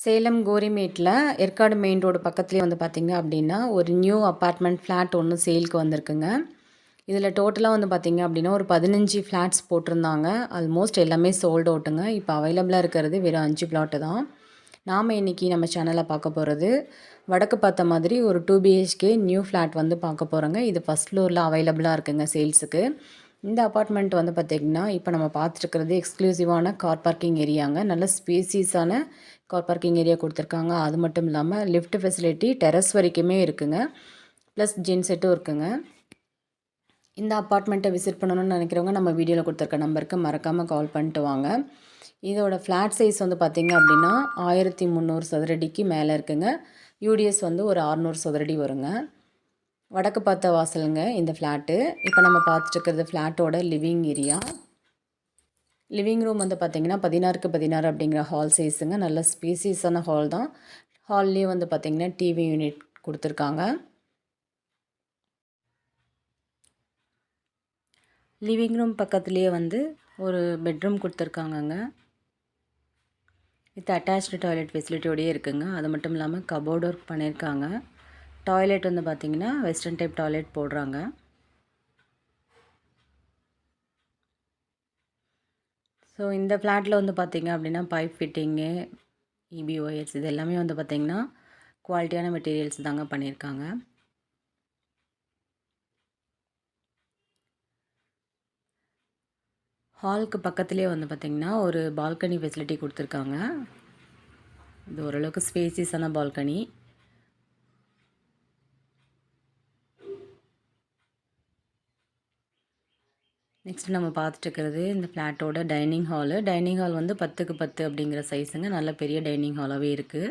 Salem கோரிமேட்டில் Yercaud main road பக்கத்துலேயே வந்து பார்த்திங்க அப்படின்னா ஒரு நியூ அப்பார்ட்மெண்ட் ஃப்ளாட் ஒன்று சேலுக்கு வந்திருக்குங்க. இதில் டோட்டலாக வந்து பார்த்திங்க அப்படின்னா ஒரு 15 ஃப்ளாட்ஸ் போட்டிருந்தாங்க. ஆல்மோஸ்ட் எல்லாமே சோல்ட் அவுட்டுங்க. இப்போ அவைலபிளாக இருக்கிறது வெறும் 5 பிளாட்டு தான். நாம் இன்றைக்கி நம்ம சேனலில் பார்க்க போகிறது வடக்கு பார்த்த மாதிரி ஒரு 2 பிஹெச்கே நியூ ஃப்ளாட் வந்து பார்க்க போகிறோங்க. இது ஃபஸ்ட் ஃப்ளோரில் அவைலபிளாக இருக்குங்க சேல்ஸுக்கு. இந்த அப்பார்ட்மெண்ட் வந்து பார்த்திங்கன்னா இப்போ நம்ம பார்த்துருக்கிறது எக்ஸ்க்ளூசிவான கார் பார்க்கிங் ஏரியாங்க. நல்ல ஸ்பேசியஸான கார் பார்க்கிங் ஏரியா கொடுத்துருக்காங்க. அது மட்டும் இல்லாமல் லிஃப்ட் ஃபெசிலிட்டி டெரஸ் வரைக்குமே இருக்குங்க. ப்ளஸ் ஜின் செட்டும் இருக்குங்க. இந்த அப்பார்ட்மெண்ட்டை விசிட் பண்ணணும்னு நினைக்கிறவங்க நம்ம வீடியோவில் கொடுத்துருக்க நம்பருக்கு மறக்காமல் கால் பண்ணிட்டு வாங்க. இதோட ஃப்ளாட் சைஸ் வந்து பார்த்திங்க அப்படின்னா 1300 சதுரடிக்கு மேலே இருக்குங்க. யூடிஎஸ் வந்து ஒரு 600 சதுரடி வருங்க. வடக்கு பார்த்த வாசலுங்க இந்த ஃப்ளாட்டு. இப்போ நம்ம பார்த்துட்டுருக்கிறது ஃப்ளாட்டோட லிவிங் ஏரியா. லிவிங் ரூம் வந்து பார்த்திங்கன்னா 16க்கு 16 அப்படிங்கிற ஹால் சைஸுங்க. நல்ல ஸ்பேசியஸான ஹால் தான். ஹால்லேயே வந்து பார்த்திங்கன்னா டிவி யூனிட் கொடுத்துருக்காங்க. லிவிங் ரூம் பக்கத்துலேயே வந்து ஒரு பெட்ரூம் கொடுத்துருக்காங்கங்க. வித் அட்டாச்டு டாய்லெட் ஃபெசிலிட்டியோடயே இருக்குங்க. அது மட்டும் இல்லாமல் கபோர்ட் ஒர்க் பண்ணியிருக்காங்க. டாய்லெட் வந்து பார்த்திங்கன்னா வெஸ்டர்ன் டைப் டாய்லெட் போடுறாங்க. ஸோ இந்த ஃப்ளாட்டில் வந்து பார்த்திங்க அப்படின்னா பைப் ஃபிட்டிங்கு, இபி ஒயர்ஸ் இது எல்லாமே வந்து பார்த்திங்கன்னா குவாலிட்டியான மெட்டீரியல்ஸ் தாங்க பண்ணியிருக்காங்க. ஹாலுக்கு பக்கத்துலேயே வந்து பார்த்திங்கன்னா ஒரு பால்கனி ஃபெசிலிட்டி கொடுத்துருக்காங்க. இது ஓரளவுக்கு ஸ்பேசியஸான பால்கனி. நெக்ஸ்ட் நம்ம பார்த்துட்டு இருக்கிறது இந்த ஃப்ளாட்டோட டைனிங் ஹாலு. டைனிங் ஹால் வந்து 10க்கு 10 அப்படிங்கிற சைஸுங்க. நல்ல பெரிய டைனிங் ஹாலாகவே இருக்குது.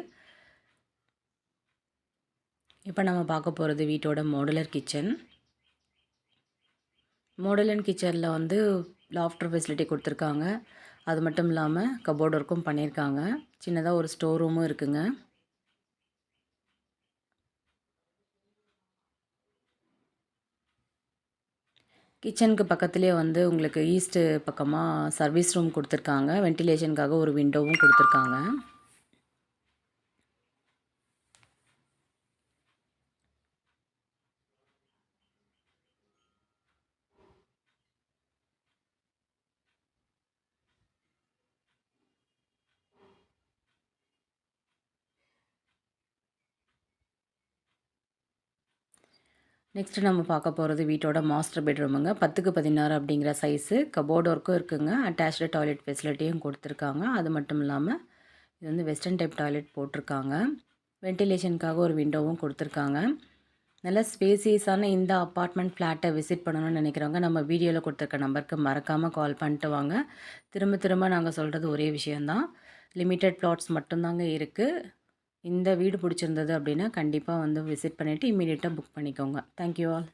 இப்போ நம்ம பார்க்க போகிறது வீட்டோட மாடுலர் கிச்சன். மாடுலர் கிச்சனில் வந்து லாஃப்டர் ஃபெசிலிட்டி கொடுத்துருக்காங்க. அது மட்டும் இல்லாமல் கபோர்ட் ஒர்க்கும் பண்ணியிருக்காங்க. சின்னதாக ஒரு ஸ்டோர் ரூமும் இருக்குங்க. கிச்சனுக்கு பக்கத்துலேயே வந்து உங்களுக்கு ஈஸ்ட்டு பக்கமாக சர்வீஸ் ரூம் கொடுத்துருக்காங்க. வென்டிலேஷனுக்காக ஒரு விண்டோவும் கொடுத்துருக்காங்க. நெக்ஸ்ட்டு நம்ம பார்க்க போகிறது வீட்டோட மாஸ்டர் பெட்ரூமுங்க. 10க்கு 16 அப்படிங்கிற சைஸு. கபோர்ட் ஒர்க்கும் இருக்குங்க. அட்டாச்டு டாய்லெட் ஃபெசிலிட்டியும் கொடுத்துருக்காங்க. அது மட்டும் இல்லாமல் இது வந்து வெஸ்டர்ன் டைப் டாய்லெட் போட்டிருக்காங்க. வென்டிலேஷனுக்காக ஒரு விண்டோவும் கொடுத்துருக்காங்க. நல்ல ஸ்பேசியஸான இந்த அப்பார்ட்மெண்ட் ஃப்ளாட்டை விசிட் பண்ணணும்னு நினைக்கிறவங்க நம்ம வீடியோவில் கொடுத்துருக்க நம்பருக்கு மறக்காமல் கால் பண்ணிட்டு வாங்க. திரும்ப திரும்ப நாங்கள் சொல்கிறது ஒரே விஷயந்தான். லிமிட்டட் பிளாட்ஸ் மட்டும்தாங்க இருக்குது. இந்த வீடு பிடிச்சிருந்தது அப்படின்னா கண்டிப்பாக வந்து விசிட் பண்ணிவிட்டு இம்மீடியட்டாக புக் பண்ணிக்கோங்க. Thank you all.